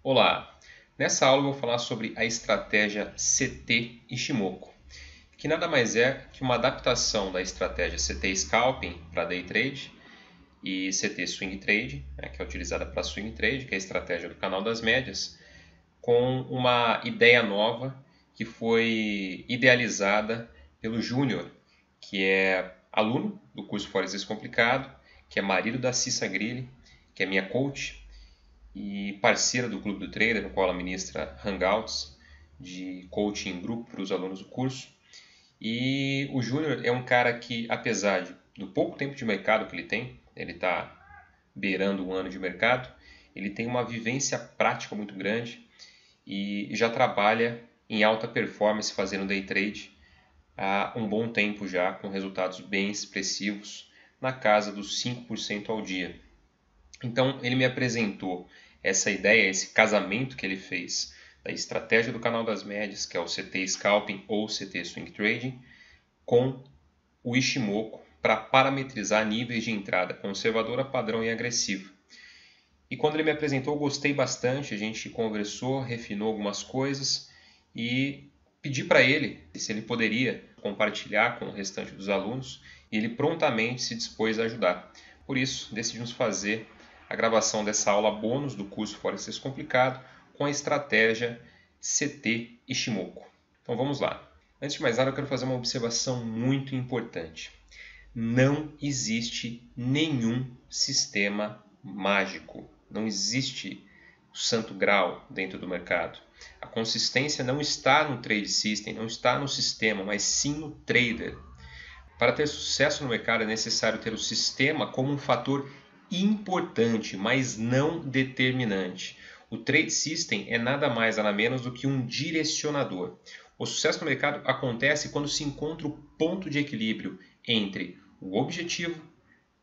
Olá! Nessa aula eu vou falar sobre a estratégia CT Ishimoku, que nada mais é que uma adaptação da estratégia CT Scalping para Day Trade e CT Swing Trade, que é utilizada para Swing Trade, que é a estratégia do canal das médias, com uma ideia nova que foi idealizada pelo Júnior, que é aluno do curso Forex Descomplicado, que é marido da Cissa Grilli, que é minha coach e parceira do Clube do Trader, no qual ela ministra hangouts de coaching em grupo para os alunos do curso. E o Júnior é um cara que, apesar do pouco tempo de mercado que ele está beirando um ano de mercado, ele tem uma vivência prática muito grande e já trabalha em alta performance fazendo day trade há um bom tempo já, com resultados bem expressivos, na casa dos 5% ao dia. Então ele me apresentou essa ideia, esse casamento que ele fez da estratégia do canal das médias, que é o CT Scalping ou CT Swing Trading, com o Ishimoku para parametrizar níveis de entrada conservadora, padrão e agressiva. E quando ele me apresentou, eu gostei bastante, a gente conversou, refinou algumas coisas e pedi para ele se ele poderia compartilhar com o restante dos alunos e ele prontamente se dispôs a ajudar. Por isso, decidimos fazer a gravação dessa aula bônus do curso Forex Descomplicado com a estratégia CT Ishimoku. Então vamos lá. Antes de mais nada, eu quero fazer uma observação muito importante. Não existe nenhum sistema mágico. Não existe o santo grau dentro do mercado. A consistência não está no trade system, não está no sistema, mas sim no trader. Para ter sucesso no mercado é necessário ter o sistema como um fator importante, mas não determinante. O trade system é nada mais nada menos do que um direcionador. O sucesso no mercado acontece quando se encontra o ponto de equilíbrio entre o objetivo,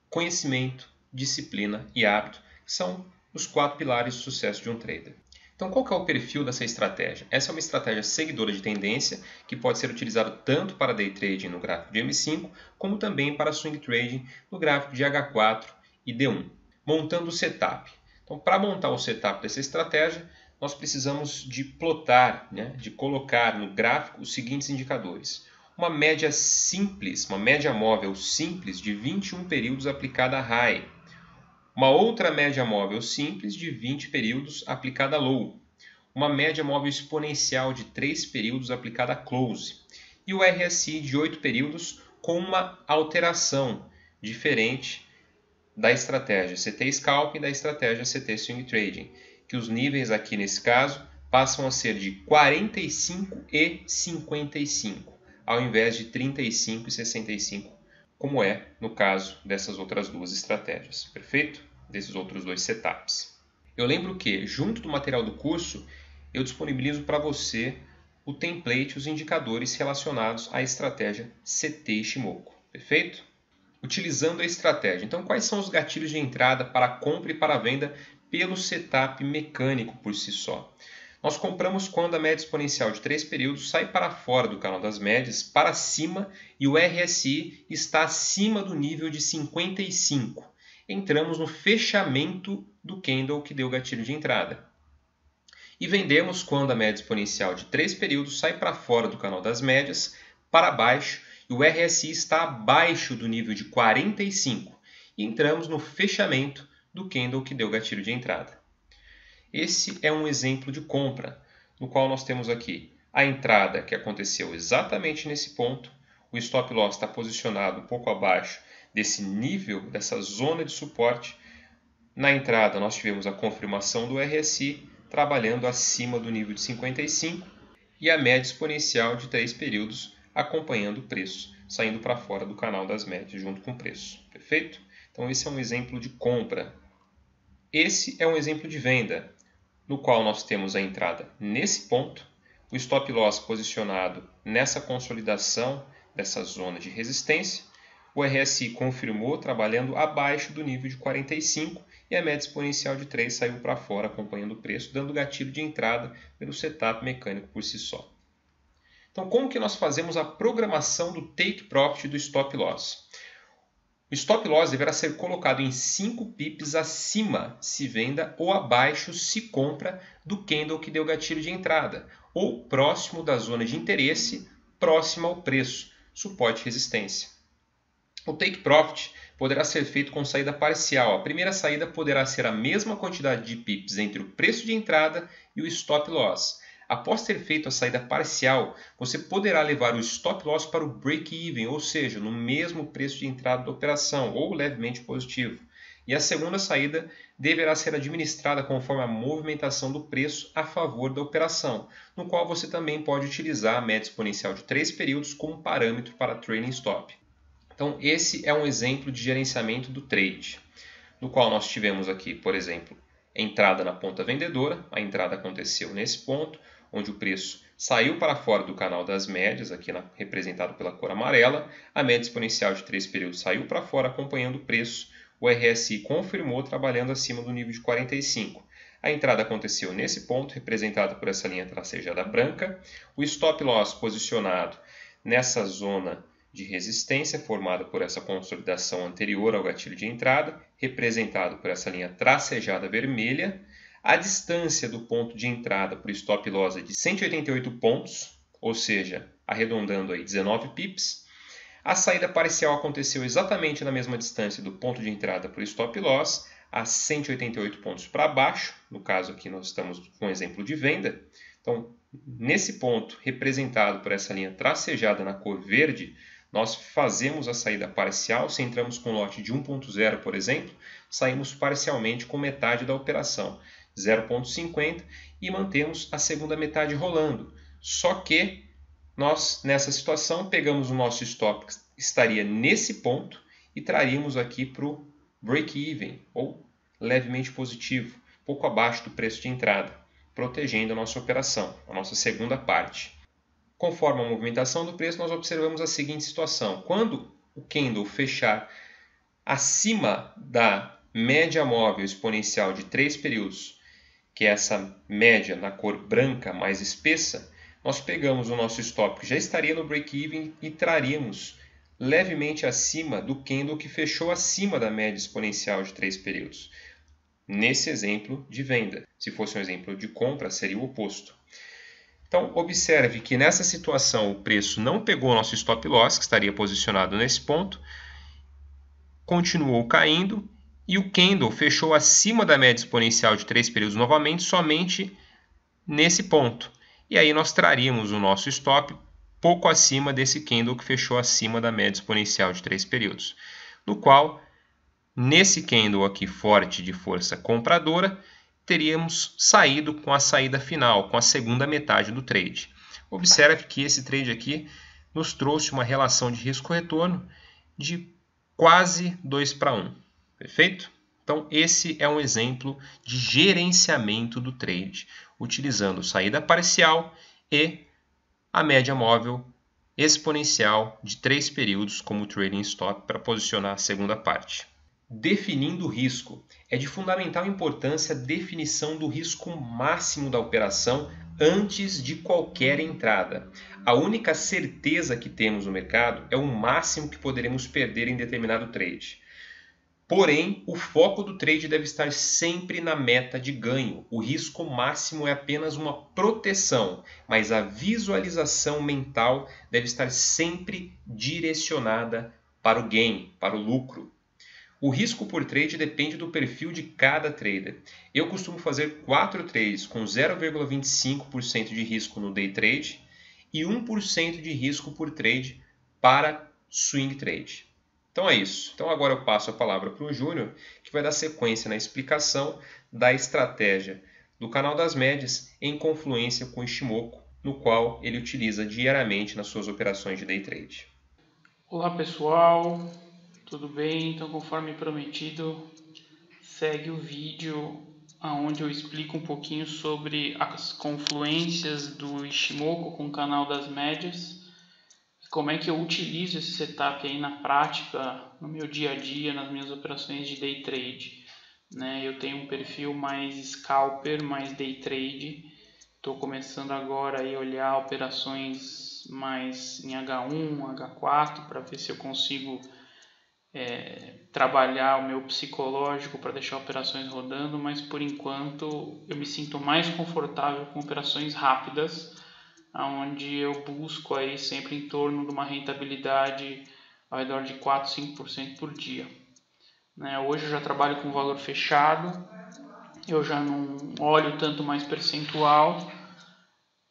conhecimento, disciplina e hábito, que são os 4 pilares do sucesso de um trader. Então, qual que é o perfil dessa estratégia? Essa é uma estratégia seguidora de tendência, que pode ser utilizada tanto para day trading no gráfico de M5, como também para swing trading no gráfico de H4 e D1. Montando o setup. Então, para montar o setup dessa estratégia, nós precisamos de plotar, de colocar no gráfico os seguintes indicadores. Uma média simples, uma média móvel simples de 21 períodos aplicada a high. Uma outra média móvel simples de 20 períodos aplicada a low. Uma média móvel exponencial de 3 períodos aplicada a close. E o RSI de 8 períodos com uma alteração diferente da estratégia CT Scalping e da estratégia CT Swing Trading, que os níveis aqui nesse caso passam a ser de 45 e 55, ao invés de 35 e 65, como é no caso dessas outras duas estratégias, perfeito? Desses outros dois setups. Eu lembro que, junto do material do curso, eu disponibilizo para você o template e os indicadores relacionados à estratégia CT Ishimoku, perfeito? Utilizando a estratégia. Então, quais são os gatilhos de entrada para a compra e para a venda pelo setup mecânico por si só? Nós compramos quando a média exponencial de 3 períodos sai para fora do canal das médias, para cima, e o RSI está acima do nível de 55. Entramos no fechamento do candle que deu o gatilho de entrada. E vendemos quando a média exponencial de 3 períodos sai para fora do canal das médias, para baixo, e o RSI está abaixo do nível de 45. E entramos no fechamento do candle que deu o gatilho de entrada. Esse é um exemplo de compra, no qual nós temos aqui a entrada que aconteceu exatamente nesse ponto, o stop loss está posicionado um pouco abaixo desse nível, dessa zona de suporte. Na entrada nós tivemos a confirmação do RSI, trabalhando acima do nível de 55 e a média exponencial de 3 períodos acompanhando o preço, saindo para fora do canal das médias junto com o preço, perfeito? Então esse é um exemplo de compra. Esse é um exemplo de venda, no qual nós temos a entrada nesse ponto, o stop loss posicionado nessa consolidação dessa zona de resistência, o RSI confirmou trabalhando abaixo do nível de 45 e a média exponencial de 3 saiu para fora acompanhando o preço, dando gatilho de entrada pelo setup mecânico por si só. Então, como que nós fazemos a programação do take profit e do stop loss? O stop loss deverá ser colocado em 5 pips acima se venda ou abaixo se compra do candle que deu gatilho de entrada, ou próximo da zona de interesse, próxima ao preço, suporte e resistência. O take profit poderá ser feito com saída parcial. A primeira saída poderá ser a mesma quantidade de pips entre o preço de entrada e o stop loss. Após ter feito a saída parcial, você poderá levar o stop loss para o break-even, ou seja, no mesmo preço de entrada da operação, ou levemente positivo. E a segunda saída deverá ser administrada conforme a movimentação do preço a favor da operação, no qual você também pode utilizar a média exponencial de 3 períodos como parâmetro para trailing stop. Então, esse é um exemplo de gerenciamento do trade, no qual nós tivemos aqui, por exemplo, entrada na ponta vendedora. A entrada aconteceu nesse ponto, onde o preço saiu para fora do canal das médias, aqui representado pela cor amarela. A média exponencial de 3 períodos saiu para fora acompanhando o preço. O RSI confirmou trabalhando acima do nível de 45. A entrada aconteceu nesse ponto, representado por essa linha tracejada branca. O stop loss posicionado nessa zona de resistência formada por essa consolidação anterior ao gatilho de entrada, representado por essa linha tracejada vermelha. A distância do ponto de entrada para o stop loss é de 188 pontos, ou seja, arredondando aí 19 pips. A saída parcial aconteceu exatamente na mesma distância do ponto de entrada para o stop loss, a 188 pontos para baixo. No caso aqui nós estamos com um exemplo de venda. Então, nesse ponto, representado por essa linha tracejada na cor verde, nós fazemos a saída parcial. Se entramos com lote de 1.0, por exemplo, saímos parcialmente com metade da operação, 0.50, e mantemos a segunda metade rolando. Só que nós, nessa situação, pegamos o nosso stop, que estaria nesse ponto, e traríamos aqui para o break-even, ou levemente positivo, pouco abaixo do preço de entrada, protegendo a nossa operação, a nossa segunda parte. Conforme a movimentação do preço, nós observamos a seguinte situação. Quando o candle fechar acima da média móvel exponencial de 3 períodos, que é essa média na cor branca mais espessa, nós pegamos o nosso stop, que já estaria no break-even, e traríamos levemente acima do candle que fechou acima da média exponencial de 3 períodos. Nesse exemplo de venda. Se fosse um exemplo de compra, seria o oposto. Então, observe que nessa situação o preço não pegou o nosso stop loss, que estaria posicionado nesse ponto, continuou caindo e o candle fechou acima da média exponencial de 3 períodos novamente, somente nesse ponto. E aí nós traríamos o nosso stop pouco acima desse candle que fechou acima da média exponencial de 3 períodos, no qual, nesse candle aqui forte de força compradora, teríamos saído com a saída final, com a segunda metade do trade. Observe que esse trade aqui nos trouxe uma relação de risco-retorno de quase 2:1. Perfeito? Então, esse é um exemplo de gerenciamento do trade, utilizando saída parcial e a média móvel exponencial de 3 períodos como trailing stop para posicionar a segunda parte. Definindo o risco. É de fundamental importância a definição do risco máximo da operação antes de qualquer entrada. A única certeza que temos no mercado é o máximo que poderemos perder em determinado trade. Porém, o foco do trade deve estar sempre na meta de ganho. O risco máximo é apenas uma proteção, mas a visualização mental deve estar sempre direcionada para o gain, para o lucro. O risco por trade depende do perfil de cada trader. Eu costumo fazer 4 trades com 0,25% de risco no day trade e 1% de risco por trade para swing trade. Então é isso. Então agora eu passo a palavra para o Júnior, que vai dar sequência na explicação da estratégia do canal das médias em confluência com o Ishimoku, no qual ele utiliza diariamente nas suas operações de day trade. Olá pessoal, tudo bem? Então, conforme prometido, segue o vídeo onde eu explico um pouquinho sobre as confluências do Ishimoku com o canal das médias, como é que eu utilizo esse setup aí na prática, no meu dia a dia, nas minhas operações de day trade. Eu tenho um perfil mais scalper, mais day trade. Estou começando agora a olhar operações mais em H1, H4, para ver se eu consigo trabalhar o meu psicológico para deixar operações rodando, mas por enquanto eu me sinto mais confortável com operações rápidas, onde eu busco aí sempre em torno de uma rentabilidade ao redor de 4, 5% por dia. Hoje eu já trabalho com valor fechado, eu já não olho tanto mais percentual,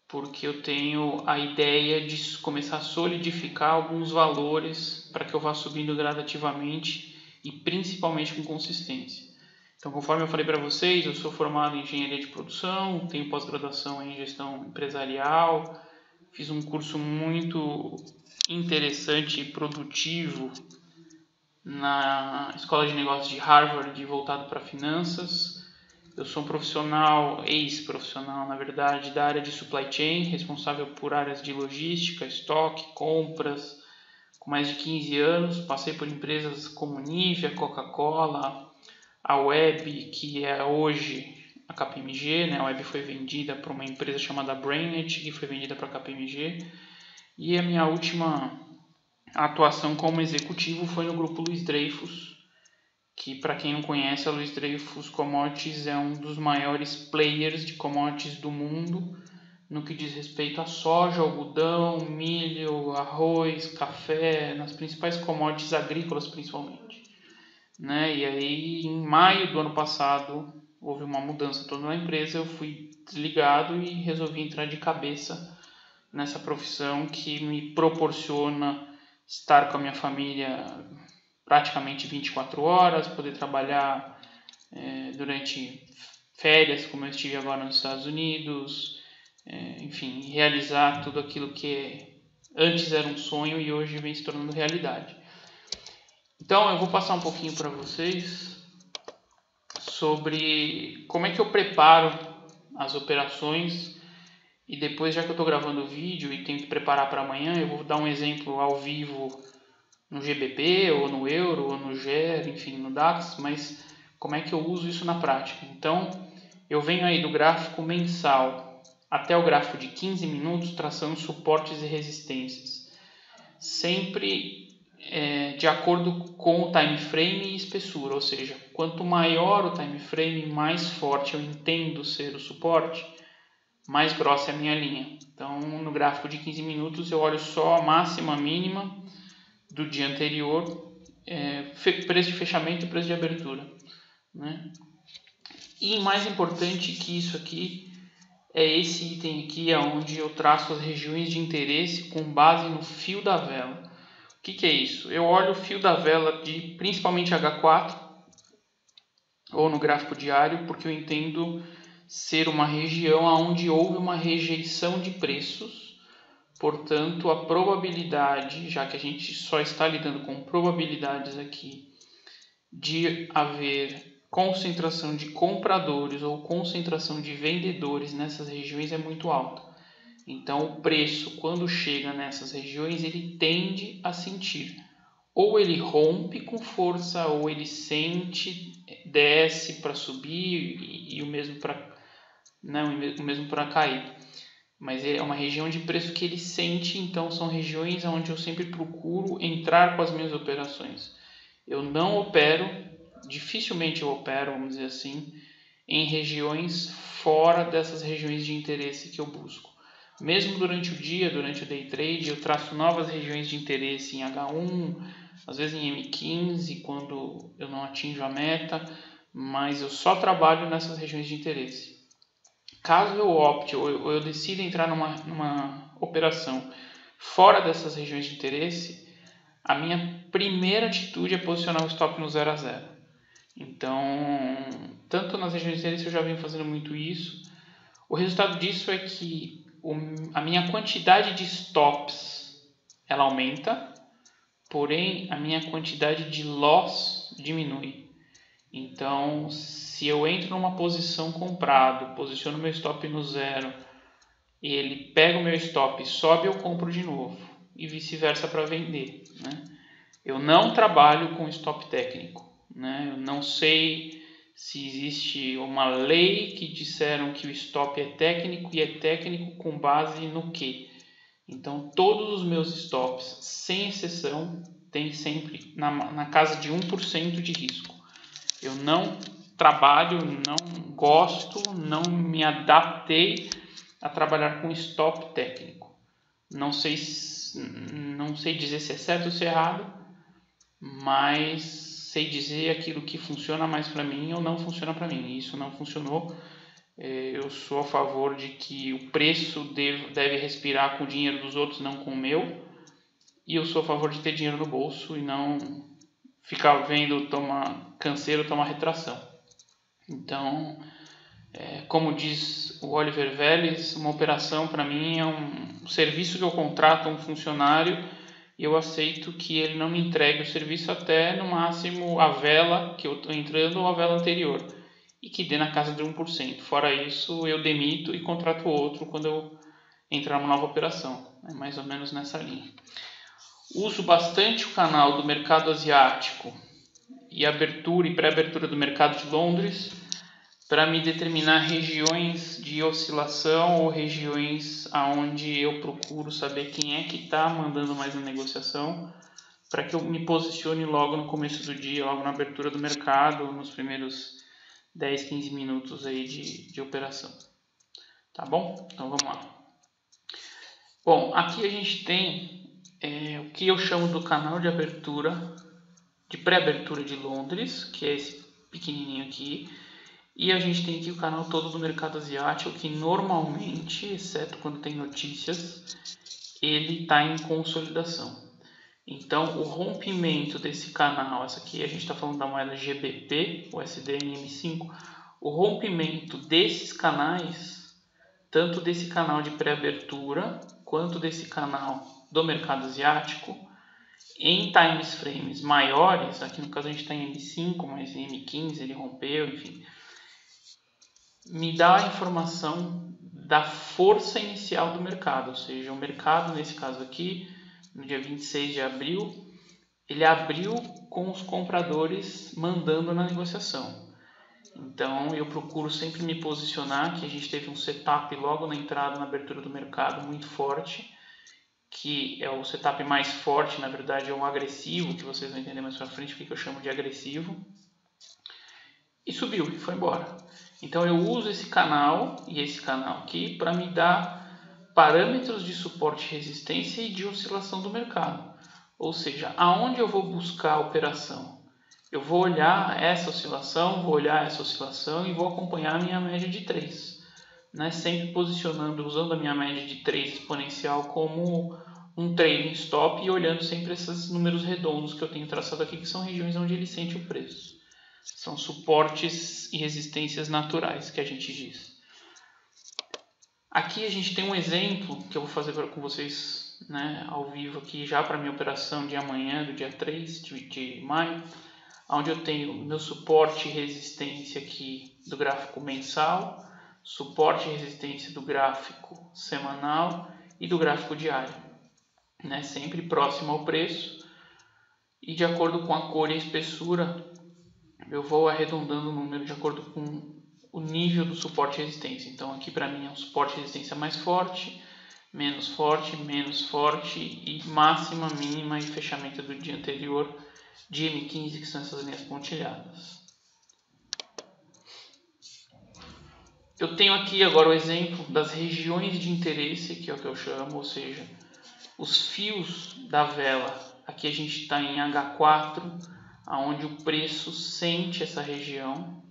porque eu tenho a ideia de começar a solidificar alguns valores para que eu vá subindo gradativamente e principalmente com consistência. Então, conforme eu falei para vocês, eu sou formado em engenharia de produção, tenho pós-graduação em gestão empresarial, fiz um curso muito interessante e produtivo na Escola de Negócios de Harvard, voltado para finanças. Eu sou um profissional, ex-profissional, na verdade, da área de supply chain, responsável por áreas de logística, estoque, compras, com mais de 15 anos. Passei por empresas como Nivea, Coca-Cola, a Web, que é hoje a KPMG, A Web foi vendida para uma empresa chamada Brainnet, que foi vendida para a KPMG. E a minha última atuação como executivo foi no grupo Luiz Dreyfus, que, para quem não conhece, a Luiz Dreyfus Commodities é um dos maiores players de commodities do mundo no que diz respeito a soja, algodão, milho, arroz, café, nas principais commodities agrícolas principalmente. E aí, em maio do ano passado, houve uma mudança toda na empresa, eu fui desligado e resolvi entrar de cabeça nessa profissão que me proporciona estar com a minha família praticamente 24 horas, poder trabalhar durante férias, como eu estive agora nos Estados Unidos, enfim, realizar tudo aquilo que antes era um sonho e hoje vem se tornando realidade. Então eu vou passar um pouquinho para vocês sobre como é que eu preparo as operações e depois, já que eu estou gravando o vídeo e tenho que preparar para amanhã, eu vou dar um exemplo ao vivo no GBP, ou no Euro, ou no GER, enfim, no DAX, mas como é que eu uso isso na prática? Então, eu venho aí do gráfico mensal até o gráfico de 15 minutos, traçando suportes e resistências, sempre de acordo com o time frame e espessura, ou seja, quanto maior o time frame, mais forte eu entendo ser o suporte, mais grossa é a minha linha. Então, no gráfico de 15 minutos, eu olho só a máxima, a mínima do dia anterior, preço de fechamento e preço de abertura. E mais importante que isso aqui é esse item aqui, onde eu traço as regiões de interesse com base no fio da vela. O que é isso? Eu olho o fio da vela de principalmente H4 ou no gráfico diário, porque eu entendo ser uma região onde houve uma rejeição de preços. Portanto, a probabilidade, já que a gente só está lidando com probabilidades aqui, de haver concentração de compradores ou concentração de vendedores nessas regiões é muito alta. Então, o preço, quando chega nessas regiões, ele tende a sentir. Ou ele rompe com força, ou ele sente, desce para subir e o mesmo para cair. Mas é uma região de preço que ele sente, então são regiões onde eu sempre procuro entrar com as minhas operações. Eu não opero, dificilmente eu opero, vamos dizer assim, em regiões fora dessas regiões de interesse que eu busco. Mesmo durante o dia, durante o day trade, eu traço novas regiões de interesse em H1, às vezes em M15, quando eu não atinjo a meta, mas eu só trabalho nessas regiões de interesse. Caso eu opte ou eu decida entrar numa operação fora dessas regiões de interesse, a minha primeira atitude é posicionar o stop no 0 a 0. Então, tanto nas regiões de interesse eu já venho fazendo muito isso. O resultado disso é que a minha quantidade de stops ela aumenta, porém a minha quantidade de loss diminui. Então, se eu entro numa posição comprado, posiciono meu stop no 0, e ele pega o meu stop e sobe, eu compro de novo, e vice-versa para vender. Eu não trabalho com stop técnico. Eu não sei se existe uma lei que disseram que o stop é técnico, e é técnico com base no quê? Então, todos os meus stops, sem exceção, tem sempre na casa de 1% de risco. Eu não trabalho, não gosto, não me adaptei a trabalhar com stop técnico. Não sei dizer se é certo ou se é errado, mas sei dizer aquilo que funciona mais para mim ou não funciona para mim. Isso não funcionou. Eu sou a favor de que o preço deve respirar com o dinheiro dos outros, não com o meu. E eu sou a favor de ter dinheiro no bolso e não ficar vendo canseiro tomar retração. Então, como diz o Oliver Vélez, uma operação para mim é um serviço que eu contrato a um funcionário e eu aceito que ele não me entregue o serviço até no máximo a vela que eu estou entrando ou a vela anterior e que dê na casa de 1%. Fora isso, eu demito e contrato outro quando eu entrar numa nova operação. É mais ou menos nessa linha. Uso bastante o canal do mercado asiático e abertura e pré-abertura do mercado de Londres para me determinar regiões de oscilação ou regiões aonde eu procuro saber quem é que está mandando mais na negociação, para que eu me posicione logo no começo do dia, logo na abertura do mercado, nos primeiros 10, 15 minutos aí de operação. Tá bom? Então vamos lá. Bom, aqui a gente tem o que eu chamo do canal de abertura, de pré-abertura de Londres, que é esse pequenininho aqui. E a gente tem aqui o canal todo do mercado asiático, que normalmente, exceto quando tem notícias, ele está em consolidação. Então, o rompimento desse canal, essa aqui a gente está falando da moeda GBP, o SDNM5, o rompimento desses canais, tanto desse canal de pré-abertura, quanto desse canal do mercado asiático, em times frames maiores, aqui no caso a gente está em M5, mas em M15 ele rompeu, enfim, me dá a informação da força inicial do mercado, ou seja, o mercado, nesse caso aqui, no dia 26 de abril, ele abriu com os compradores mandando na negociação. Então, eu procuro sempre me posicionar, que a gente teve um setup logo na entrada, na abertura do mercado, muito forte, que é o setup mais forte, na verdade é o agressivo, que vocês vão entender mais pra frente porque eu chamo de agressivo, e subiu, e foi embora. Então eu uso esse canal e esse canal aqui para me dar parâmetros de suporte, resistência e de oscilação do mercado. Ou seja, aonde eu vou buscar a operação? Eu vou olhar essa oscilação, e vou acompanhar a minha média de 3. Né? Sempre posicionando, usando a minha média de 3 exponencial como um trailing stop e olhando sempre esses números redondos que eu tenho traçado aqui, que são regiões onde ele sente o preço. São suportes e resistências naturais que a gente diz. Aqui a gente tem um exemplo que eu vou fazer com vocês, né, ao vivo aqui já para a minha operação de amanhã, do dia 3 de maio, onde eu tenho meu suporte e resistência aqui do gráfico mensal, suporte e resistência do gráfico semanal e do gráfico diário, né, sempre próximo ao preço, e de acordo com a cor e a espessura eu vou arredondando o número de acordo com o nível do suporte e resistência. Então aqui para mim é um suporte e resistência mais forte, menos forte e máxima, mínima e fechamento do dia anterior de M15, que são essas linhas pontilhadas. Eu tenho aqui agora o exemplo das regiões de interesse, que é o que eu chamo, ou seja, os fios da vela. Aqui a gente está em H4, onde o preço sente essa região.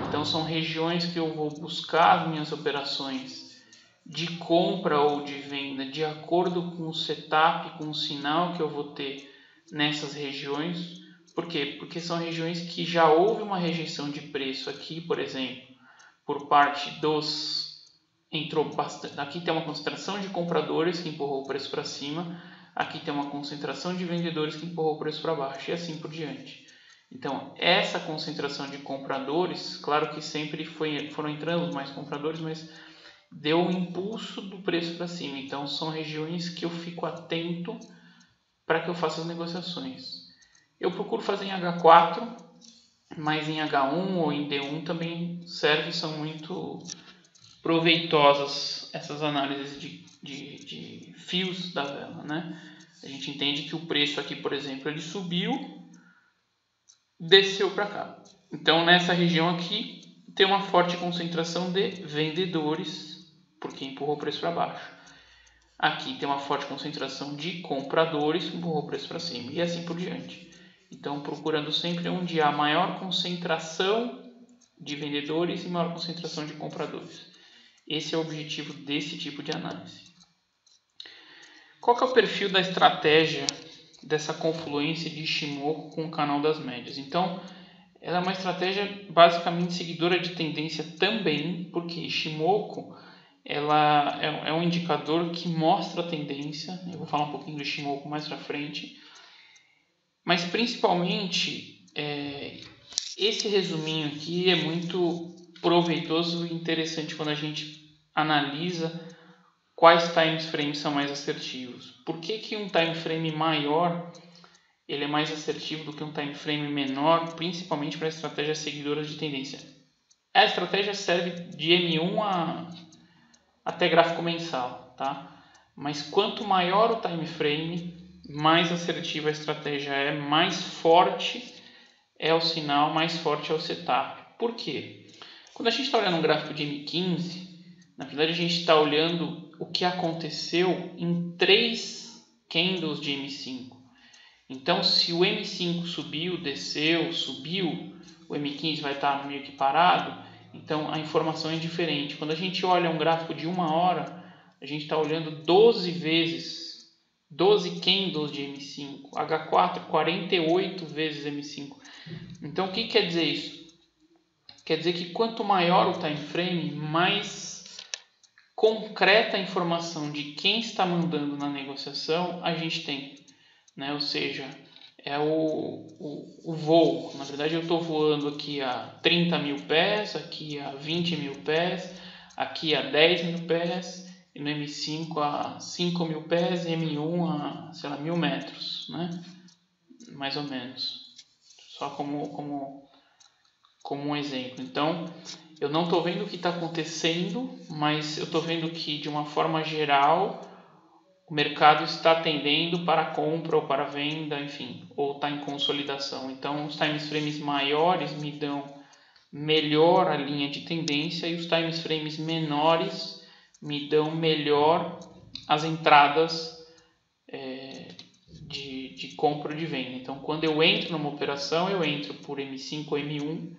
Então são regiões que eu vou buscar as minhas operações de compra ou de venda de acordo com o setup, com o sinal que eu vou ter nessas regiões. Por quê? Porque são regiões que já houve uma rejeição de preço aqui, por exemplo, por parte dos... Aqui tem uma concentração de compradores que empurrou o preço para cima, aqui tem uma concentração de vendedores que empurrou o preço para baixo e assim por diante. Então, essa concentração de compradores, claro que sempre foram entrando mais compradores, mas deu um impulso do preço para cima. Então, são regiões que eu fico atento para que eu faça as negociações. Eu procuro fazer em H4, mas em H1 ou em D1 também serve, são muito proveitosas essas análises de fios da vela, né? A gente entende que o preço aqui, por exemplo, ele subiu, desceu para cá. Então, nessa região aqui, tem uma forte concentração de vendedores, porque empurrou o preço para baixo. Aqui tem uma forte concentração de compradores, que empurrou o preço para cima, e assim por diante. Então, procurando sempre onde há maior concentração de vendedores e maior concentração de compradores. Esse é o objetivo desse tipo de análise. Qual que é o perfil da estratégia dessa confluência de Ishimoku com o canal das médias? Então, ela é uma estratégia basicamente seguidora de tendência também, porque Ishimoku ela é um indicador que mostra a tendência. Eu vou falar um pouquinho do Ishimoku mais para frente. Mas principalmente, esse resuminho aqui é muito proveitoso e interessante quando a gente analisa quais time frames são mais assertivos. Por que um time frame maior ele é mais assertivo do que um time frame menor, principalmente para estratégias seguidoras de tendência? A estratégia serve de M1 até gráfico mensal, tá? Mas quanto maior o time frame, mais assertiva a estratégia é, mais forte é o sinal, mais forte é o setup. Por quê? Quando a gente está olhando um gráfico de M15, na verdade a gente está olhando o que aconteceu em 3 candles de M5. Então, se o M5 subiu, desceu, subiu, o M15 vai estar meio que parado, então a informação é diferente. Quando a gente olha um gráfico de 1 hora, a gente está olhando 12 vezes, 12 candles de M5, H4, 48 vezes M5. Então, o que quer dizer isso? Quer dizer que quanto maior o time frame, mais concreta a informação de quem está mandando na negociação a gente tem, né? Ou seja, é o voo. Na verdade, eu estou voando aqui a 30 mil pés, aqui a 20 mil pés, aqui a 10 mil pés, e no M5 a 5 mil pés, e M1 a, sei lá, 1000 metros, né? Mais ou menos. Só como um exemplo. Então, eu não estou vendo o que está acontecendo, mas eu estou vendo que, de uma forma geral, o mercado está tendendo para compra ou para venda, enfim, ou está em consolidação. Então, os time frames maiores me dão melhor a linha de tendência e os time frames menores me dão melhor as entradas de compra ou de venda. Então, quando eu entro numa operação, eu entro por M5 ou M1,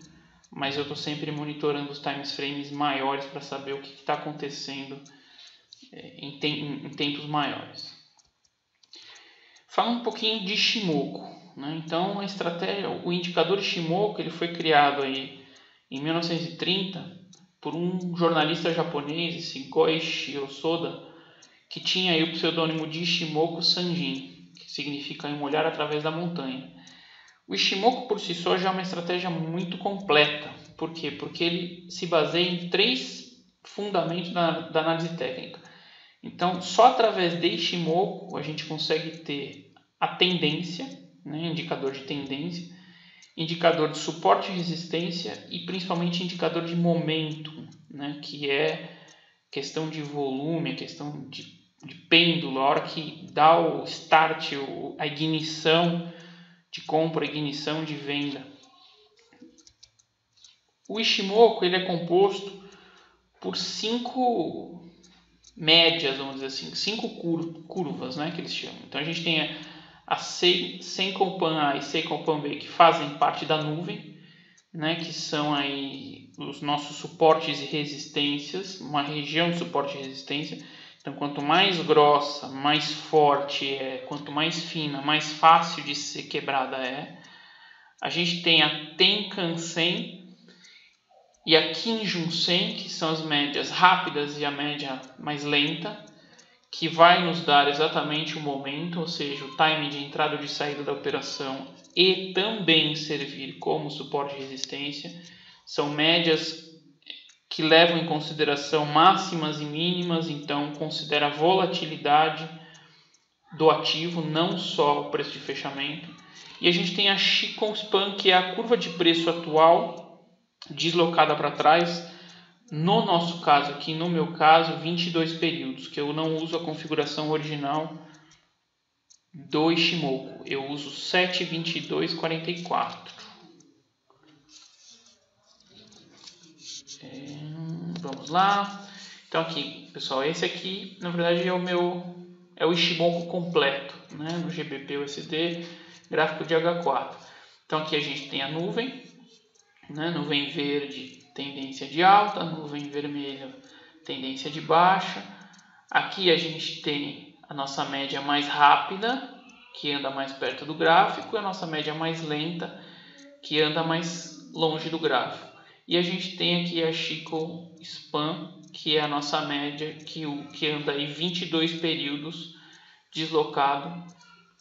mas eu estou sempre monitorando os time frames maiores para saber o que está acontecendo em tempos maiores. Falando um pouquinho de Ishimoku, né? Então, a estratégia, o indicador Ishimoku, ele foi criado aí em 1930 por um jornalista japonês, esse Goichi Osoda, que tinha aí o pseudônimo de Ishimoku Sanjin, que significa um olhar através da montanha. O Ishimoku por si só já é uma estratégia muito completa. Por quê? Porque ele se baseia em 3 fundamentos da análise técnica. Então, só através de Ishimoku a gente consegue ter a tendência, né, indicador de tendência, indicador de suporte e resistência e principalmente indicador de momento, né, que é questão de volume, questão de pêndulo, a hora que dá o start, a ignição de compra, ignição de venda. O Ishimoku ele é composto por 5 médias, vamos dizer assim, 5 curvas, né, que eles chamam. Então a gente tem a Senkou-pan A e Senkou-pan B, que fazem parte da nuvem, né, que são aí os nossos suportes e resistências, uma região de suporte e resistência. Então, quanto mais grossa, mais forte é, quanto mais fina, mais fácil de ser quebrada é. A gente tem a Tenkan-sen e a Kijun-sen, que são as médias rápidas e a média mais lenta, que vai nos dar exatamente o momento, ou seja, o time de entrada ou de saída da operação e também servir como suporte e resistência. São médias que levam em consideração máximas e mínimas, então considera a volatilidade do ativo, não só o preço de fechamento. E a gente tem a Chikou-span, que é a curva de preço atual, deslocada para trás, No nosso caso aqui, no meu caso, 22 períodos, que eu não uso a configuração original do Ishimoku. Eu uso 7:22:44. Vamos lá. Então aqui, pessoal, esse aqui, na verdade, é o Ishimoku completo, né? No GBP USD, gráfico de H4. Então aqui a gente tem a nuvem, né? Nuvem verde, tendência de alta, nuvem vermelha, tendência de baixa. Aqui a gente tem a nossa média mais rápida, que anda mais perto do gráfico, e a nossa média mais lenta, que anda mais longe do gráfico. E a gente tem aqui a Chikou Span, que é a nossa média, que anda aí 22 períodos deslocado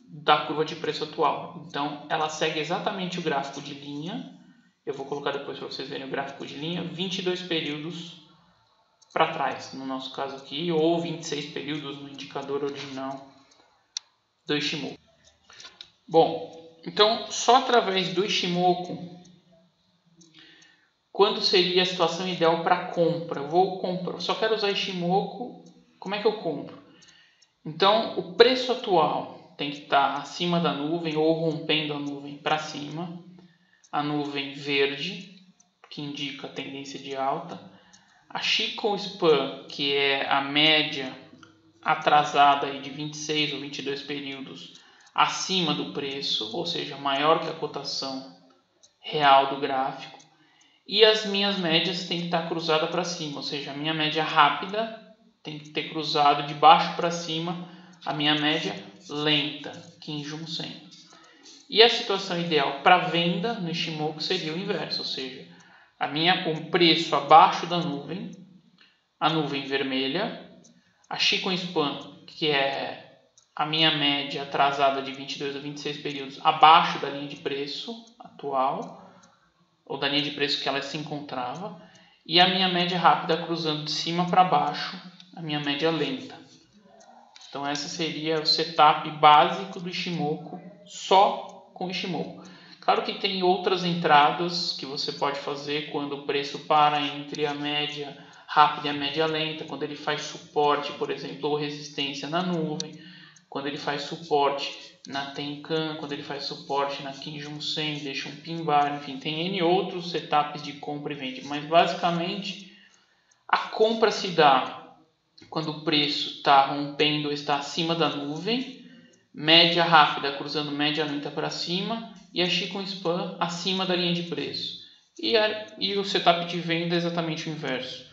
da curva de preço atual. Então, ela segue exatamente o gráfico de linha. Eu vou colocar depois para vocês verem o gráfico de linha, 22 períodos para trás, no nosso caso aqui, ou 26 períodos no indicador original do Ishimoku. Bom, então só através do Ishimoku, quando seria a situação ideal para compra? Eu vou comprar, só quero usar Ishimoku, como é que eu compro? Então, o preço atual tem que estar acima da nuvem ou rompendo a nuvem para cima. A nuvem verde, que indica a tendência de alta. A Chikou Span, que é a média atrasada aí de 26 ou 22 períodos acima do preço, ou seja, maior que a cotação real do gráfico. E as minhas médias têm que estar cruzadas para cima, ou seja, a minha média rápida tem que ter cruzado de baixo para cima a minha média lenta, Kijun Sen. E a situação ideal para venda no Ishimoku seria o inverso, ou seja, o preço abaixo da nuvem, a nuvem vermelha, a Chikou Span, que é a minha média atrasada de 22 a 26 períodos, abaixo da linha de preço atual, ou da linha de preço que ela se encontrava, e a minha média rápida cruzando de cima para baixo, a minha média lenta. Então esse seria o setup básico do Ishimoku, só com o Ishimoku. Claro que tem outras entradas que você pode fazer quando o preço para entre a média rápida e a média lenta, quando ele faz suporte, por exemplo, ou resistência na nuvem, quando ele faz suporte na Tenkan, quando ele faz suporte na Kijun Sen, deixa um pin bar, enfim, tem N outros setups de compra e venda, mas basicamente a compra se dá quando o preço está rompendo ou está acima da nuvem, média rápida cruzando média lenta para cima e a Chikou Span acima da linha de preço. E o setup de venda é exatamente o inverso.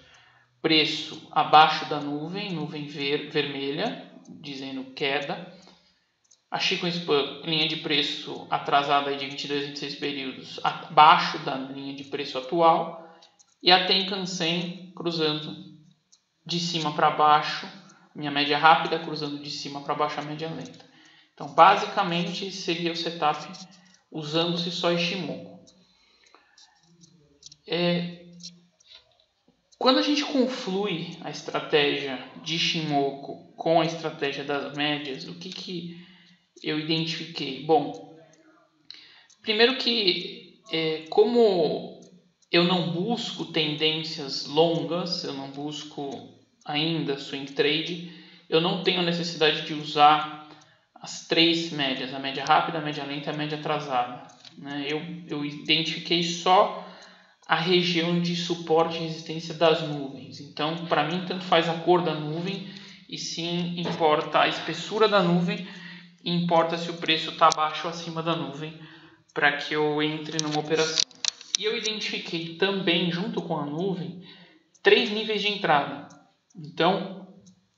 Preço abaixo da nuvem, vermelha, dizendo queda. A Chikou Span, linha de preço atrasada de 22 a 26 períodos, abaixo da linha de preço atual. E a Tenkan Sen cruzando de cima para baixo, minha média rápida cruzando de cima para baixo a média lenta. Então, basicamente, seria o setup usando-se só Ishimoku. Quando a gente conflui a estratégia de Ishimoku com a estratégia das médias, o que eu identifiquei? Bom, primeiro que como eu não busco tendências longas, eu não busco ainda swing trade, eu não tenho necessidade de usar as três médias, a média rápida, a média lenta e a média atrasada. Né? Eu identifiquei só a região de suporte e resistência das nuvens. Então, para mim, tanto faz a cor da nuvem e sim importa a espessura da nuvem e importa se o preço está abaixo ou acima da nuvem para que eu entre numa operação. E eu identifiquei também, junto com a nuvem, 3 níveis de entrada. Então,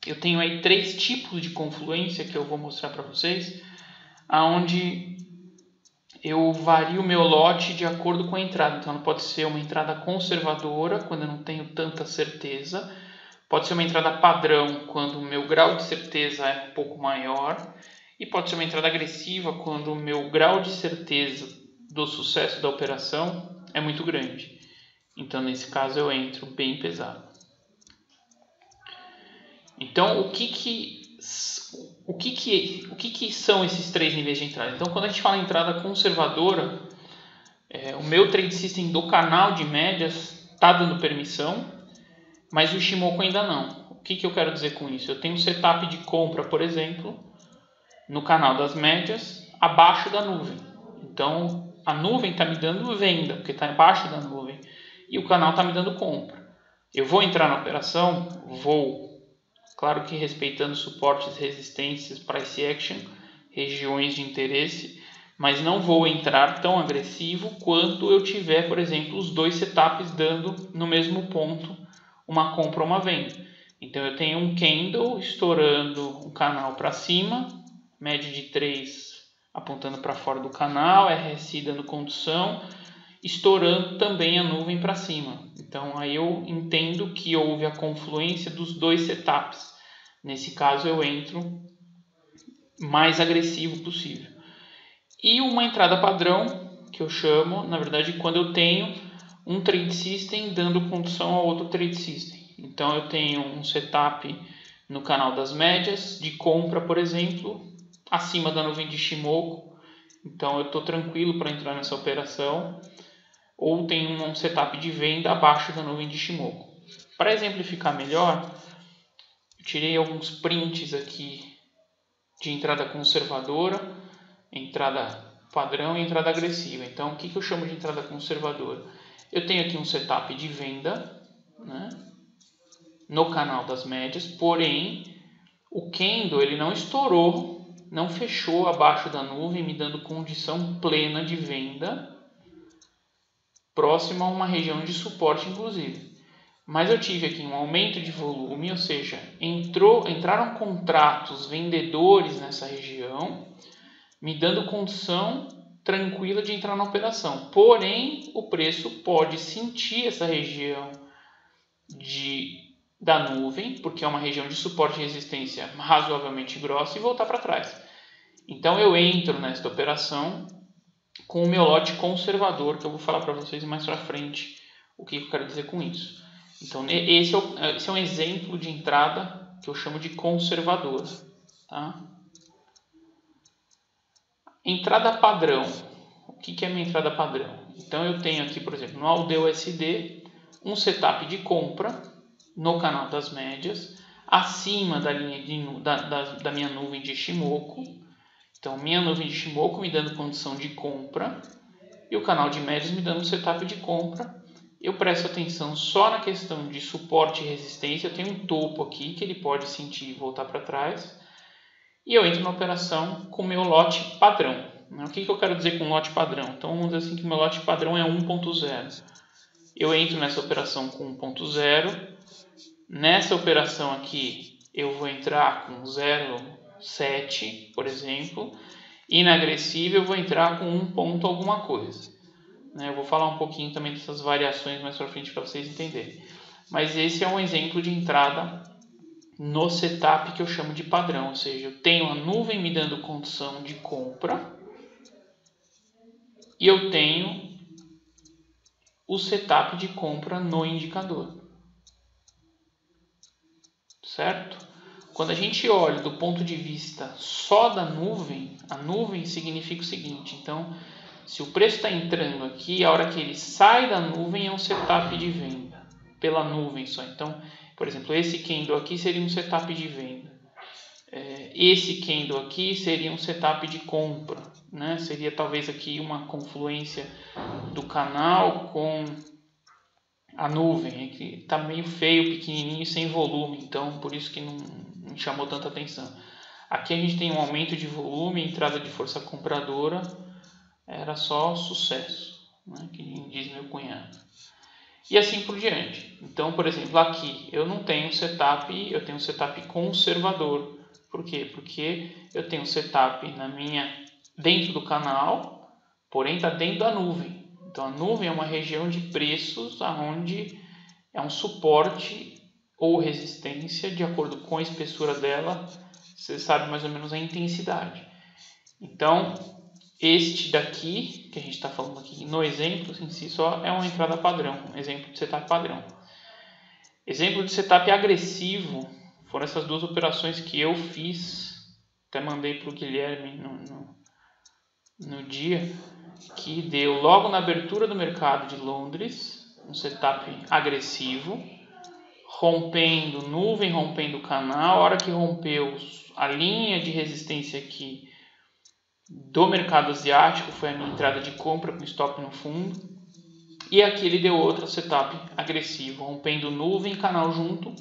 eu tenho aí 3 tipos de confluência que eu vou mostrar para vocês, aonde eu vario o meu lote de acordo com a entrada. Então, ela pode ser uma entrada conservadora, quando eu não tenho tanta certeza. Pode ser uma entrada padrão, quando o meu grau de certeza é um pouco maior. E pode ser uma entrada agressiva, quando o meu grau de certeza do sucesso da operação é muito grande. Então, nesse caso, eu entro bem pesado. Então, o que são esses 3 níveis de entrada? Então, quando a gente fala em entrada conservadora, o meu trade system do canal de médias está dando permissão mas o Ishimoku ainda não. O que eu quero dizer com isso? Eu tenho um setup de compra, por exemplo, no canal das médias, abaixo da nuvem. Então, a nuvem está me dando venda, porque está abaixo da nuvem, e o canal está me dando compra. Eu vou entrar na operação? Vou. Claro que respeitando suportes, resistências, price action, regiões de interesse, mas não vou entrar tão agressivo quanto eu tiver, por exemplo, os dois setups dando no mesmo ponto uma compra ou uma venda. Então eu tenho um candle estourando um canal para cima, média de 3 apontando para fora do canal, RSI dando condução, estourando também a nuvem para cima. Então aí eu entendo que houve a confluência dos dois setups. Nesse caso eu entro mais agressivo possível. E uma entrada padrão, que eu chamo, na verdade, quando eu tenho um trade system dando condução a outro trade system. Então eu tenho um setup no canal das médias de compra, por exemplo, acima da nuvem de Ishimoku. Então eu estou tranquilo para entrar nessa operação. Ou tenho um setup de venda abaixo da nuvem de Ishimoku. Para exemplificar melhor, eu tirei alguns prints aqui de entrada conservadora, entrada padrão e entrada agressiva. Então, o que eu chamo de entrada conservadora? Eu tenho aqui um setup de venda, né, no canal das médias, porém, o candle ele não estourou, não fechou abaixo da nuvem, me dando condição plena de venda, próximo a uma região de suporte, inclusive. Mas eu tive aqui um aumento de volume, ou seja, entraram contratos vendedores nessa região, me dando condição tranquila de entrar na operação. Porém, o preço pode sentir essa região da nuvem, porque é uma região de suporte e resistência razoavelmente grossa, e voltar para trás. Então eu entro nesta operação com o meu lote conservador, que eu vou falar para vocês mais para frente o que eu quero dizer com isso. Então esse é um exemplo de entrada que eu chamo de conservadora. Tá? Entrada padrão. O que é minha entrada padrão? Então eu tenho aqui, por exemplo, no AUD-USD, um setup de compra no canal das médias, acima da linha da minha nuvem de Ishimoku. Então minha nuvem de Ishimoku me dando condição de compra e o canal de médias me dando um setup de compra. Eu presto atenção só na questão de suporte e resistência. Eu tenho um topo aqui que ele pode sentir e voltar para trás. E eu entro na operação com o meu lote padrão. O que eu quero dizer com lote padrão? Então vamos dizer assim que o meu lote padrão é 1.0. Eu entro nessa operação com 1.0. Nessa operação aqui eu vou entrar com 0.7, por exemplo. E na agressiva eu vou entrar com 1 ponto alguma coisa. Eu vou falar um pouquinho também dessas variações mais para frente para vocês entenderem. Mas esse é um exemplo de entrada no setup que eu chamo de padrão. Ou seja, eu tenho a nuvem me dando condição de compra e eu tenho o setup de compra no indicador. Certo? Quando a gente olha do ponto de vista só da nuvem, a nuvem significa o seguinte. Então, se o preço está entrando aqui, a hora que ele sai da nuvem é um setup de venda, pela nuvem só. Então, por exemplo, esse candle aqui seria um setup de venda. Esse candle aqui seria um setup de compra. Né? Seria talvez aqui uma confluência do canal com a nuvem, que está meio feio, pequenininho, sem volume. Então, por isso que não chamou tanta atenção. Aqui a gente tem um aumento de volume, entrada de força compradora. Era só sucesso, né? Que diz meu cunhado. E assim por diante. Então, por exemplo, aqui eu não tenho setup, eu tenho um setup conservador. Por quê? Porque eu tenho um setup dentro do canal, porém está dentro da nuvem. Então a nuvem é uma região de preços onde é um suporte ou resistência de acordo com a espessura dela. Você sabe mais ou menos a intensidade. Então, este daqui, que a gente está falando aqui no exemplo em si só, é uma entrada padrão, um exemplo de setup padrão. Exemplo de setup agressivo foram essas duas operações que eu fiz, até mandei para o Guilherme no dia, que deu logo na abertura do mercado de Londres, um setup agressivo, rompendo nuvem, rompendo canal. A hora que rompeu a linha de resistência aqui do mercado asiático, foi a minha entrada de compra com stop no fundo. E aqui ele deu outro setup agressivo, rompendo nuvem e canal junto.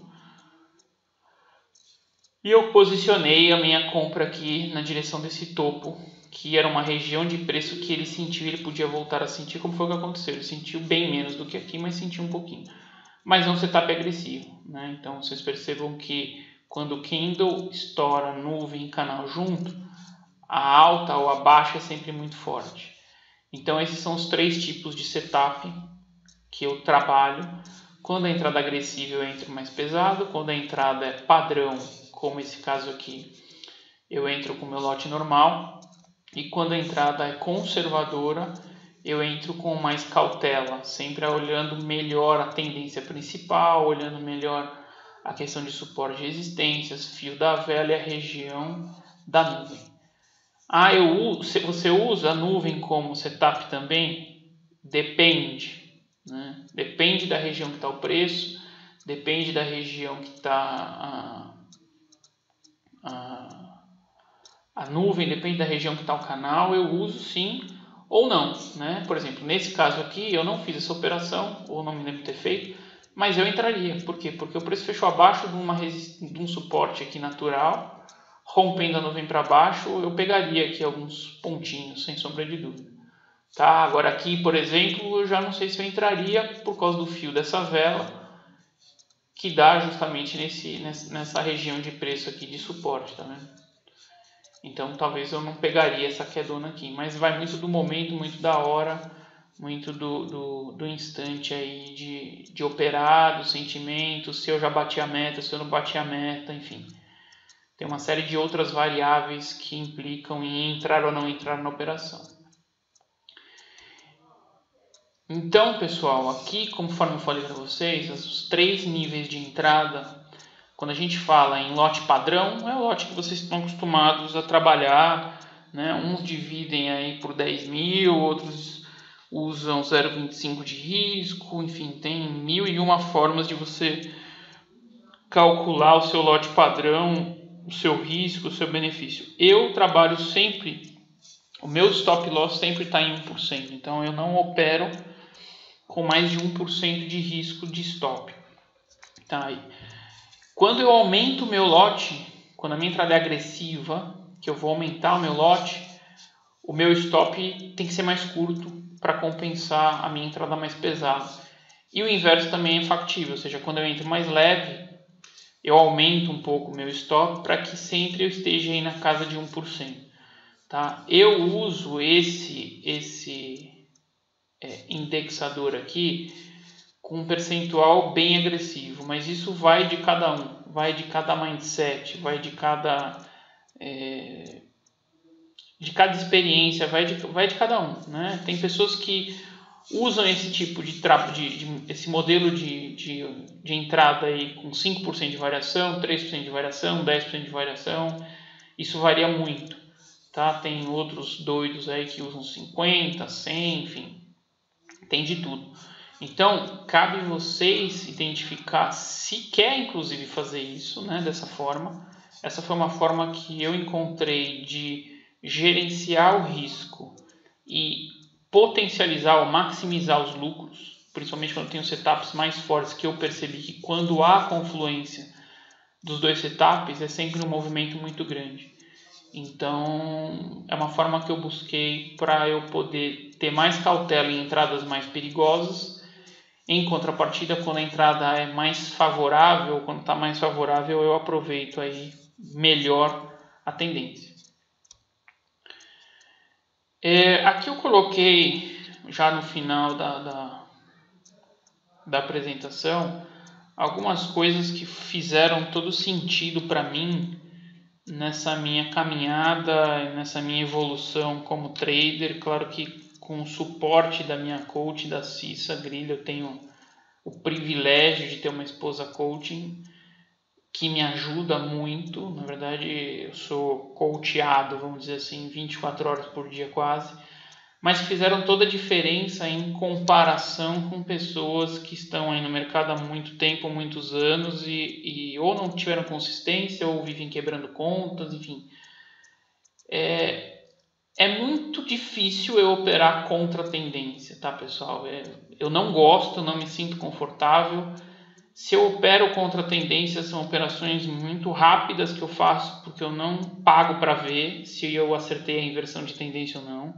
E eu posicionei a minha compra aqui na direção desse topo, que era uma região de preço que ele sentiu, ele podia voltar a sentir, como foi o que aconteceu. Ele sentiu bem menos do que aqui, mas sentiu um pouquinho. Mas é um setup agressivo, né? Então vocês percebam que quando o candle estoura nuvem e canal junto, a alta ou a baixa é sempre muito forte. Então esses são os 3 tipos de setup que eu trabalho. Quando a entrada agressiva eu entro mais pesado, quando a entrada é padrão, como esse caso aqui, eu entro com o meu lote normal, e quando a entrada é conservadora, eu entro com mais cautela, sempre olhando melhor a tendência principal, olhando melhor a questão de suporte e resistências, fio da vela e a região da nuvem. Você usa a nuvem como setup também? Depende, né? Depende da região que está o preço, depende da região que está a nuvem, depende da região que está o canal. Eu uso sim ou não, né? Por exemplo, nesse caso aqui eu não fiz essa operação, ou não me lembro de ter feito, mas eu entraria. Por quê? Porque o preço fechou abaixo de um suporte aqui natural, rompendo a nuvem para baixo, eu pegaria aqui alguns pontinhos, sem sombra de dúvida. Tá? Agora aqui, por exemplo, eu já não sei se eu entraria por causa do fio dessa vela, que dá justamente nessa região de preço aqui de suporte, tá vendo? Então talvez eu não pegaria essa quedona aqui, mas vai muito do momento, muito da hora, muito do instante aí de operar, do sentimento, se eu já bati a meta, se eu não bati a meta, enfim. Tem uma série de outras variáveis que implicam em entrar ou não entrar na operação. Então, pessoal, aqui, conforme eu falei para vocês, os 3 níveis de entrada, quando a gente fala em lote padrão, é o lote que vocês estão acostumados a trabalhar, né? Uns dividem aí por 10 mil, outros usam 0,25 de risco, enfim, tem 1001 formas de você calcular o seu lote padrão, o seu risco, o seu benefício. Eu trabalho sempre, o meu stop loss sempre está em 1%, então eu não opero com mais de 1% de risco de stop. Tá aí. Quando eu aumento o meu lote, quando a minha entrada é agressiva, que eu vou aumentar o meu lote, o meu stop tem que ser mais curto para compensar a minha entrada mais pesada. E o inverso também é factível, ou seja, quando eu entro mais leve, eu aumento um pouco o meu stop para que sempre eu esteja aí na casa de 1%. Tá? Eu uso esse indexador aqui com um percentual bem agressivo, mas isso vai de cada um, vai de cada mindset, vai de cada experiência, vai de cada um, né? Tem pessoas que usam esse tipo de esse modelo de entrada aí com 5% de variação, 3% de variação, 10% de variação, isso varia muito, tá? Tem outros doidos aí que usam 50, 100, enfim, tem de tudo. Então, cabe vocês identificar se quer, inclusive, fazer isso, né, dessa forma. Essa foi uma forma que eu encontrei de gerenciar o risco e potencializar ou maximizar os lucros, principalmente quando tem os setups mais fortes, que eu percebi que quando há confluência dos 2 setups é sempre um movimento muito grande. Então, é uma forma que eu busquei para eu poder ter mais cautela em entradas mais perigosas. Em contrapartida, quando a entrada é mais favorável, quando está mais favorável, eu aproveito aí melhor a tendência. Aqui eu coloquei, já no final da apresentação, algumas coisas que fizeram todo sentido para mim nessa minha caminhada, nessa minha evolução como trader. Claro que com o suporte da minha coach, da Cissa Grilho, eu tenho o privilégio de ter uma esposa coaching que me ajuda muito. Na verdade, eu sou coachado, vamos dizer assim, 24 horas por dia quase, mas fizeram toda a diferença em comparação com pessoas que estão aí no mercado há muito tempo, muitos anos, e ou não tiveram consistência, ou vivem quebrando contas, enfim. É muito difícil eu operar contra a tendência, tá, pessoal? Eu não gosto, não me sinto confortável. Se eu opero contra a tendência, são operações muito rápidas que eu faço, porque eu não pago para ver se eu acertei a inversão de tendência ou não.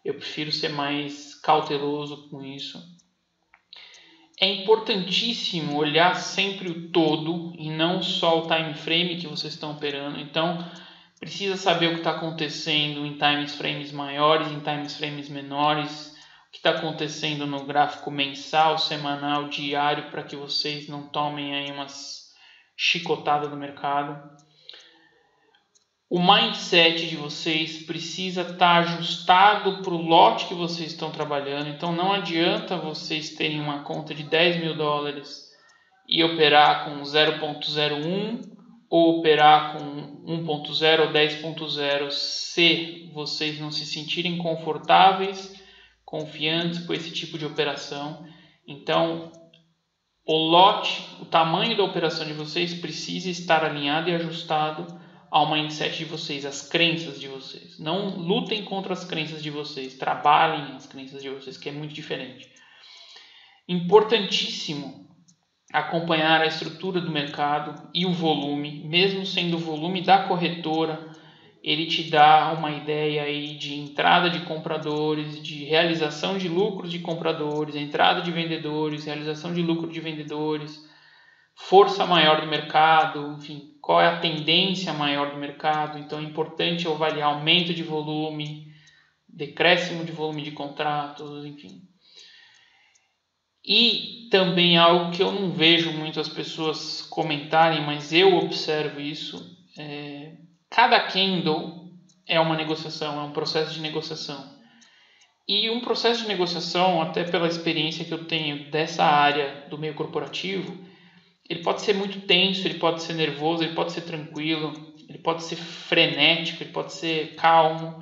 Eu prefiro ser mais cauteloso com isso. É importantíssimo olhar sempre o todo e não só o time frame que vocês estão operando. Então, precisa saber o que está acontecendo em time frames maiores, em time frames menores, o que está acontecendo no gráfico mensal, semanal, diário, para que vocês não tomem aí umas chicotadas do mercado. O mindset de vocês precisa estar ajustado para o lote que vocês estão trabalhando. Então não adianta vocês terem uma conta de 10 mil dólares e operar com 0.01 ou operar com 1.0 ou 10.0 se vocês não se sentirem confortáveis, confiantes com esse tipo de operação. Então o lote, o tamanho da operação de vocês precisa estar alinhado e ajustado ao mindset de vocês, às crenças de vocês. Não lutem contra as crenças de vocês, trabalhem as crenças de vocês, que é muito diferente. Importantíssimo acompanhar a estrutura do mercado e o volume, mesmo sendo o volume da corretora, ele te dá uma ideia aí de entrada de compradores, de realização de lucros de compradores, entrada de vendedores, realização de lucro de vendedores, força maior do mercado, enfim, qual é a tendência maior do mercado. Então é importante avaliar aumento de volume, decréscimo de volume de contratos, enfim. E também algo que eu não vejo muito as pessoas comentarem, mas eu observo isso, cada candle é uma negociação, é um processo de negociação. E um processo de negociação, até pela experiência que eu tenho dessa área do meio corporativo, ele pode ser muito tenso, ele pode ser nervoso, ele pode ser tranquilo, ele pode ser frenético, ele pode ser calmo.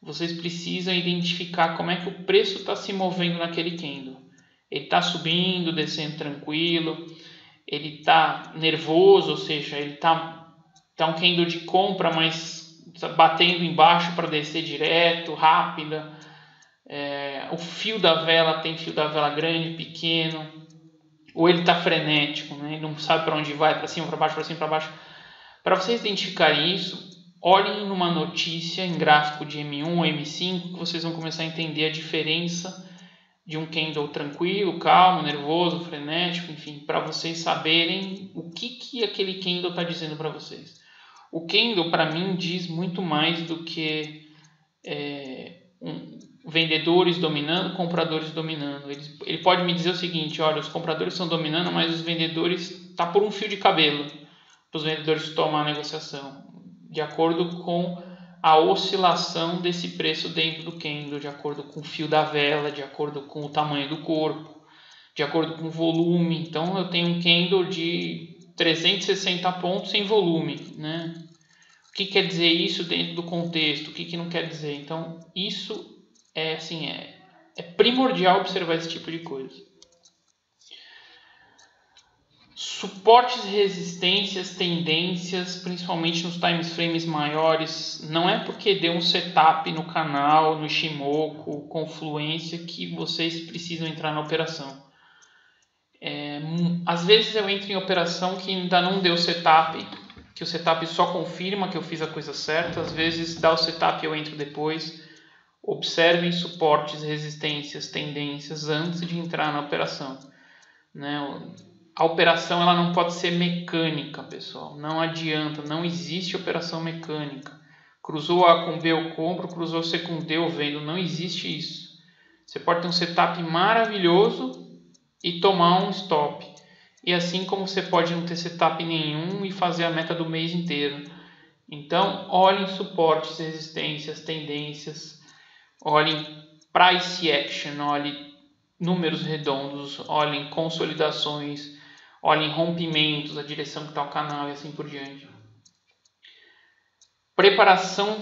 Vocês precisam identificar como é que o preço está se movendo naquele candle. Ele está subindo, descendo tranquilo, ele está nervoso, ou seja, ele está um candle de compra, mas batendo embaixo para descer direto, rápida. O fio da vela tem fio da vela grande, pequeno. Ou ele está frenético, né? Ele não sabe para onde vai, para cima, para baixo, para cima, para baixo. Para vocês identificarem isso, olhem numa notícia em gráfico de M1 ou M5, que vocês vão começar a entender a diferença de um candle tranquilo, calmo, nervoso, frenético, enfim, para vocês saberem o que aquele candle está dizendo para vocês. O candle, para mim, diz muito mais do que vendedores dominando, compradores dominando. Ele pode me dizer o seguinte: olha, os compradores estão dominando, mas os vendedores está por um fio de cabelo para os vendedores tomar a negociação, de acordo com a oscilação desse preço dentro do candle, de acordo com o fio da vela, de acordo com o tamanho do corpo, de acordo com o volume. Então eu tenho um candle de 360 pontos sem volume, né? O que quer dizer isso dentro do contexto? O que não quer dizer? Então isso é primordial observar esse tipo de coisa. Suportes, resistências, tendências, principalmente nos time frames maiores, não é porque deu um setup no canal, no Ichimoku, confluência, que vocês precisam entrar na operação. Às vezes eu entro em operação que ainda não deu setup, que o setup só confirma que eu fiz a coisa certa. Às vezes dá o setup e eu entro depois. Observem suportes, resistências, tendências antes de entrar na operação, né? A operação ela não pode ser mecânica, pessoal. Não adianta, não existe operação mecânica. Cruzou A com B eu compro, cruzou C com D eu vendo. Não existe isso. Você pode ter um setup maravilhoso e tomar um stop. E assim como você pode não ter setup nenhum e fazer a meta do mês inteiro. Então, olhem suportes, resistências, tendências. Olhem price action, olhem números redondos, olhem consolidações, olhem rompimentos, a direção que está o canal e assim por diante. Preparação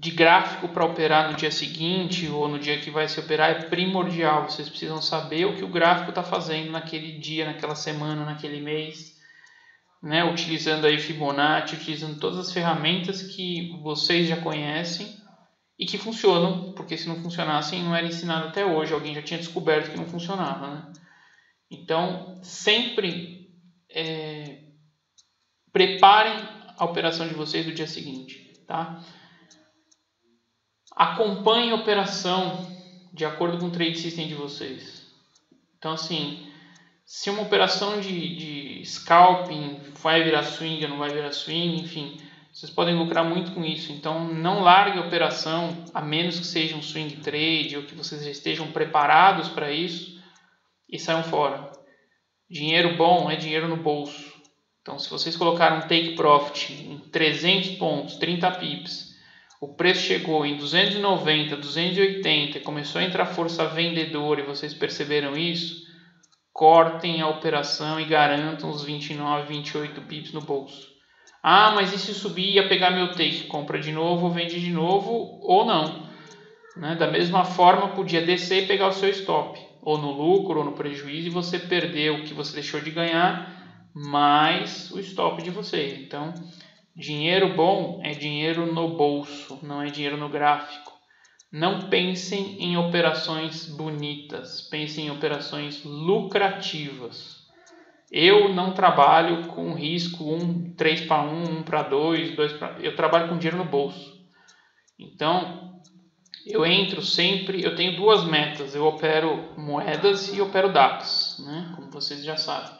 de gráfico para operar no dia seguinte ou no dia que vai se operar é primordial. Vocês precisam saber o que o gráfico está fazendo naquele dia, naquela semana, naquele mês, né? Utilizando aí Fibonacci, utilizando todas as ferramentas que vocês já conhecem e que funcionam, porque se não funcionassem não era ensinado até hoje, alguém já tinha descoberto que não funcionava, né? Então, sempre preparem a operação de vocês do dia seguinte, tá? Acompanhe a operação de acordo com o trade system de vocês. Então, assim, se uma operação de scalping vai virar swing ou não vai virar swing, enfim, vocês podem lucrar muito com isso. Então, não largue a operação, a menos que seja um swing trade ou que vocês já estejam preparados para isso, e saiam fora. Dinheiro bom é dinheiro no bolso. Então, se vocês colocaram um take profit em 300 pontos, 30 pips, o preço chegou em 290, 280, começou a entrar força vendedora e vocês perceberam isso, cortem a operação e garantam os 29, 28 pips no bolso. Ah, mas e se subir ia pegar meu take? Compra de novo, vende de novo ou não. Né? Da mesma forma, podia descer e pegar o seu stop, ou no lucro ou no prejuízo, e você perdeu o que você deixou de ganhar, mais o stop de você. Então, dinheiro bom é dinheiro no bolso, não é dinheiro no gráfico. Não pensem em operações bonitas, pensem em operações lucrativas. Eu não trabalho com risco 3 para 1, 1 para 2, 2 para... Eu trabalho com dinheiro no bolso. Então, eu entro sempre... Eu tenho duas metas. Eu opero moedas e opero DAX, né? Como vocês já sabem.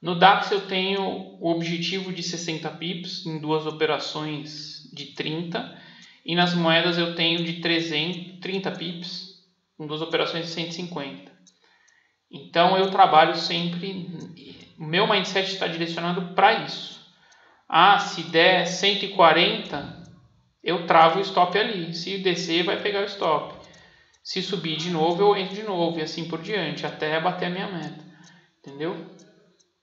No DAX eu tenho o objetivo de 60 pips em duas operações de 30. E nas moedas eu tenho de 330 pips em duas operações de 150. Então eu trabalho sempre, o meu mindset está direcionado para isso. Ah, se der 140, eu travo o stop ali. Se descer, vai pegar o stop. Se subir de novo, eu entro de novo e assim por diante, até bater a minha meta. Entendeu?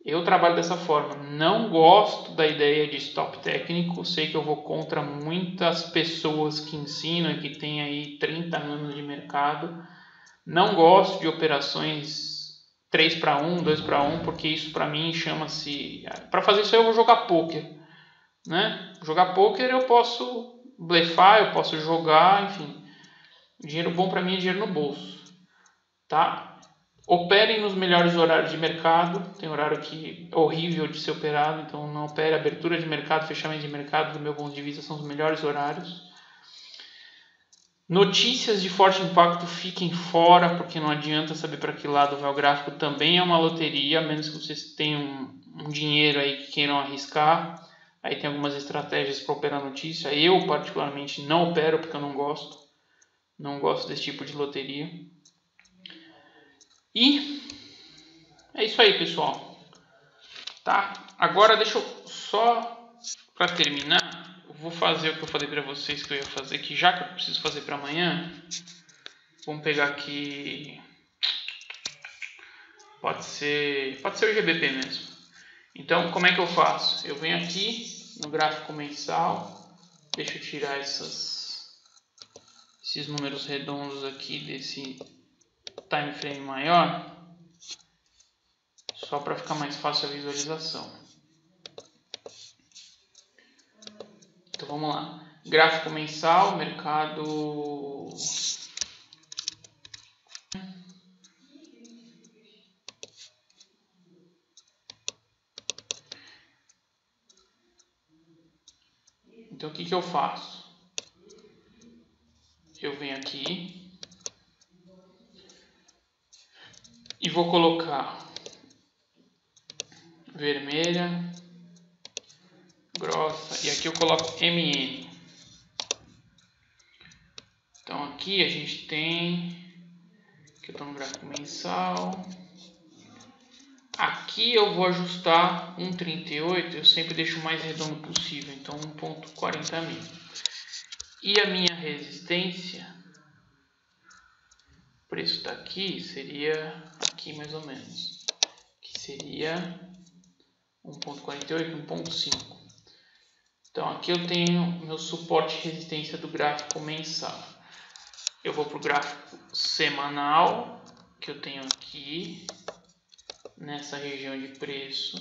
Eu trabalho dessa forma. Não gosto da ideia de stop técnico. Sei que eu vou contra muitas pessoas que ensinam e que têm aí 30 anos de mercado. Não gosto de operações 3 para 1, 2 para 1, porque isso para mim chama-se... Para fazer isso eu vou jogar poker, né? Jogar poker eu posso blefar, eu posso jogar, enfim. Dinheiro bom para mim é dinheiro no bolso, tá? Operem nos melhores horários de mercado. Tem horário que é horrível de ser operado, então não opere. Abertura de mercado, fechamento de mercado, do meu ponto de vista, são os melhores horários. Notícias de forte impacto fiquem fora, porque não adianta saber para que lado vai o gráfico. Também é uma loteria, a menos que vocês tenham um dinheiro aí que queiram arriscar. Aí tem algumas estratégias para operar notícia. Eu, particularmente, não opero porque eu não gosto. Não gosto desse tipo de loteria. E é isso aí, pessoal. Tá? Agora deixa eu só, para terminar, eu vou fazer o que eu falei para vocês que eu ia fazer, que já que eu preciso fazer para amanhã, vamos pegar aqui, pode ser o GBP mesmo. Então, como é que eu faço? Eu venho aqui no gráfico mensal, deixa eu tirar esses números redondos aqui desse time frame maior, só para ficar mais fácil a visualização. Então vamos lá. Gráfico mensal, mercado. Então o que eu faço? Eu venho aqui e vou colocar vermelha, grossa, e aqui eu coloco MN. Então aqui a gente tem, que eu estou no gráfico mensal, aqui eu vou ajustar 1,38, eu sempre deixo o mais redondo possível, então 1,40 mil. E a minha resistência, o preço está aqui, seria aqui mais ou menos, que seria 1,48, 1,5. Então aqui eu tenho meu suporte e resistência do gráfico mensal. Eu vou para o gráfico semanal, que eu tenho aqui, nessa região de preço.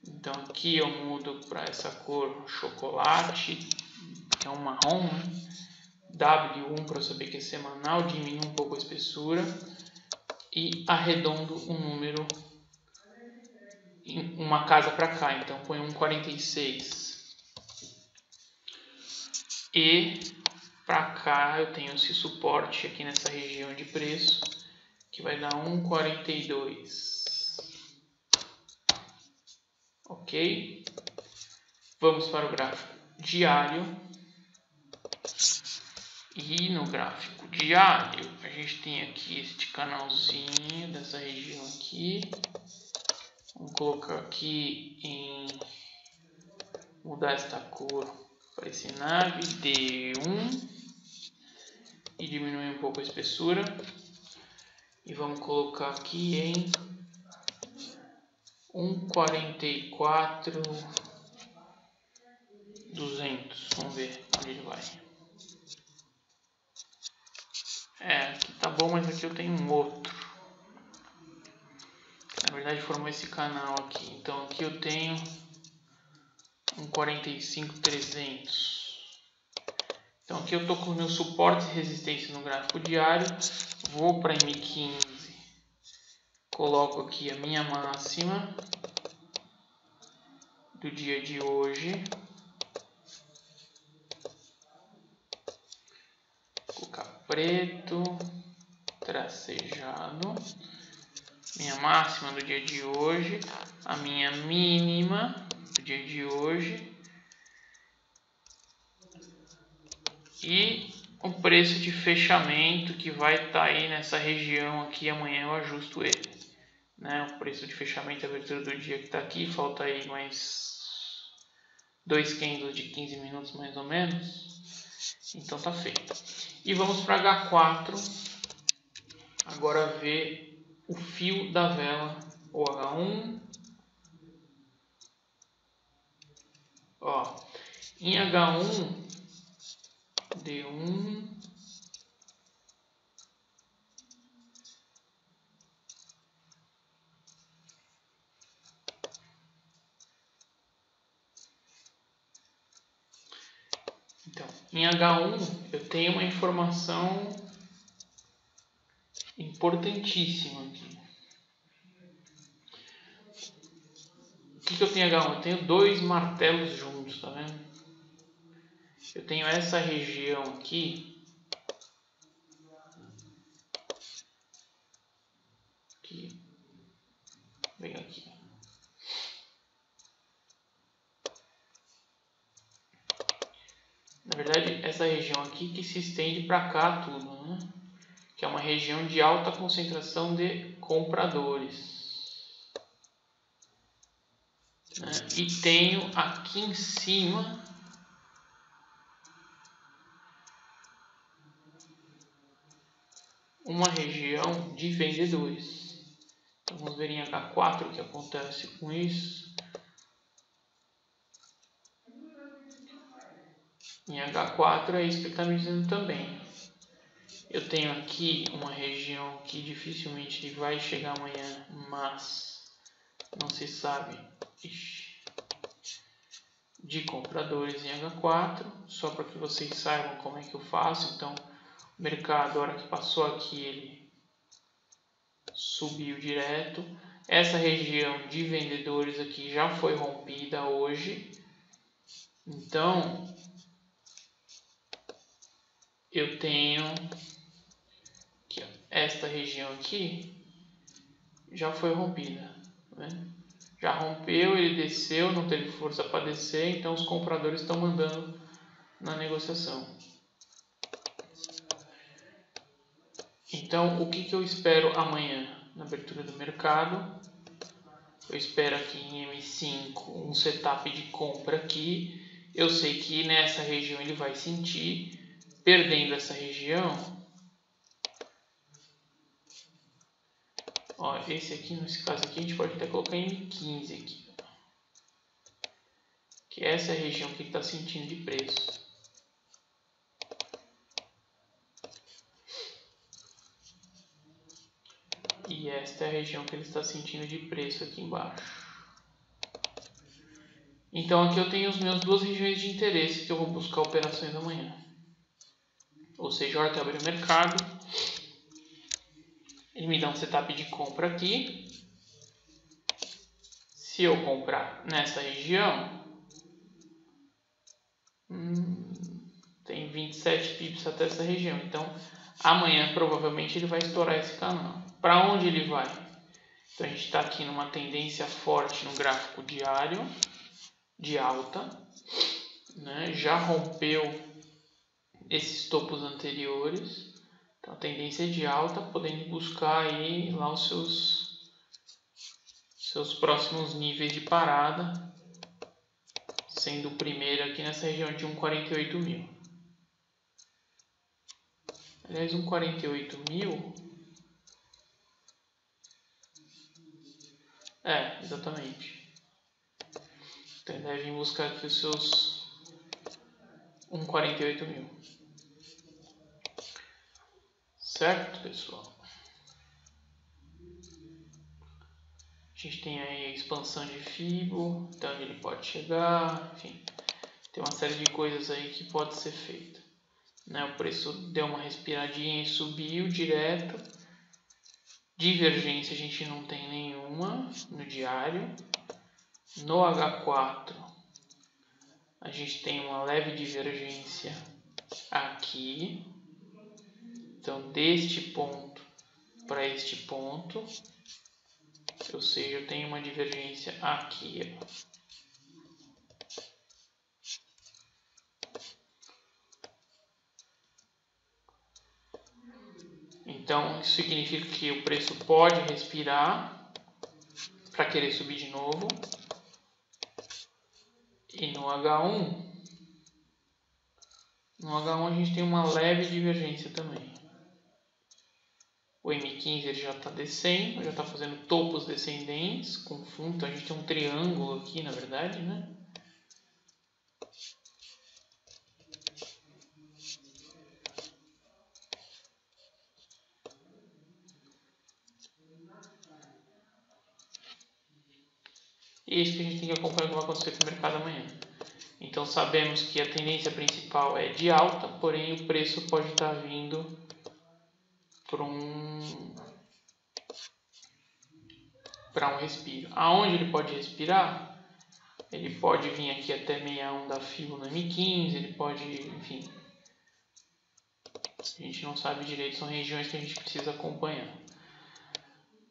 Então aqui eu mudo para essa cor chocolate, que é um marrom, né? W1 para eu saber que é semanal, diminuo um pouco a espessura e arredondo o número em uma casa para cá, então põe 1,46. E para cá eu tenho esse suporte aqui nessa região de preço, que vai dar 1,42. Ok? Vamos para o gráfico diário. E no gráfico diário, a gente tem aqui este canalzinho dessa região aqui. Vamos colocar aqui em mudar esta cor para esse nave D1 e diminuir um pouco a espessura. E vamos colocar aqui em 1,44,200. Vamos ver onde ele vai. Aqui tá bom, mas aqui eu tenho um outro. Na verdade formou esse canal aqui. Então aqui eu tenho 1,45,300. Então aqui eu estou com o meu suporte e resistência no gráfico diário. Vou para M15. Coloco aqui a minha máxima do dia de hoje. Vou colocar preto, tracejado. Minha máxima do dia de hoje, a minha mínima do dia de hoje e o preço de fechamento que vai estar aí nessa região aqui. Amanhã eu ajusto ele, né? O preço de fechamento e abertura do dia que está aqui, falta aí mais 2 candles de 15 minutos mais ou menos, então tá feito. E vamos para H4 agora ver o fio da vela, o H1. Ó, em H1, D1, então, em H1 eu tenho uma informação importantíssima aqui. O que eu tenho em H1? Eu tenho dois martelos juntos, tá vendo? Eu tenho essa região aqui, bem aqui. Na verdade, essa região aqui que se estende para cá tudo, né? Que é uma região de alta concentração de compradores. Né? E tenho aqui em cima uma região de vendedores. Então vamos ver em H4 o que acontece com isso. Em H4 é isso que está me dizendo também. Eu tenho aqui uma região que dificilmente vai chegar amanhã, mas não se sabe, de compradores em H4, só para que vocês saibam como é que eu faço. Então o mercado, a hora que passou aqui, ele subiu direto. Essa região de vendedores aqui já foi rompida hoje, então eu tenho aqui, ó, esta região aqui já foi rompida, né? Já rompeu, ele desceu, não teve força para descer, então os compradores estão mandando na negociação. Então o que eu espero amanhã na abertura do mercado? Eu espero aqui em M5 um setup de compra aqui. Eu sei que nessa região ele vai sentir. Perdendo essa região, ó, esse aqui, nesse caso aqui, a gente pode até colocar em M15 aqui, que essa é a região que ele está sentindo de preço. E esta é a região que ele está sentindo de preço aqui embaixo. Então aqui eu tenho as minhas duas regiões de interesse que eu vou buscar operações amanhã. Ou seja, a hora que eu abrir o mercado, ele me dá um setup de compra aqui. Se eu comprar nessa região, tem 27 pips até essa região. Então amanhã provavelmente ele vai estourar esse canal. Para onde ele vai? Então a gente está aqui numa tendência forte no gráfico diário de alta, né? Já rompeu esses topos anteriores, então a tendência é de alta, podendo buscar aí lá os seus próximos níveis de parada, sendo o primeiro aqui nessa região de 1.48.000. Aliás, 1.48.000 exatamente. Então devem buscar aqui os seus 1.48.000. Certo, pessoal? A gente tem aí a expansão de Fibo, então ele pode chegar, enfim. Tem uma série de coisas aí que pode ser feita. Né? O preço deu uma respiradinha e subiu direto. Divergência a gente não tem nenhuma no diário. No H4 a gente tem uma leve divergência aqui. Então deste ponto para este ponto, ou seja, eu tenho uma divergência aqui. Então isso significa que o preço pode respirar para querer subir de novo. E no H1 a gente tem uma leve divergência também. O M15 ele já está descendo, já está fazendo topos descendentes com fundo. Então a gente tem um triângulo aqui, na verdade, né? E é isso que a gente tem que acompanhar o que vai acontecer com o mercado amanhã. Então sabemos que a tendência principal é de alta, porém o preço pode estar vindo para um respiro. Aonde ele pode respirar? Ele pode vir aqui até 61 da Fibo no M15, ele pode, enfim. A gente não sabe direito, são regiões que a gente precisa acompanhar.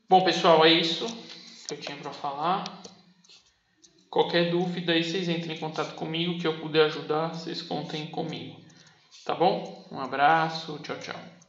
Bom, pessoal, é isso que eu tinha para falar. Qualquer dúvida aí, vocês entrem em contato comigo, que eu puder ajudar, vocês contem comigo. Tá bom? Um abraço, tchau, tchau.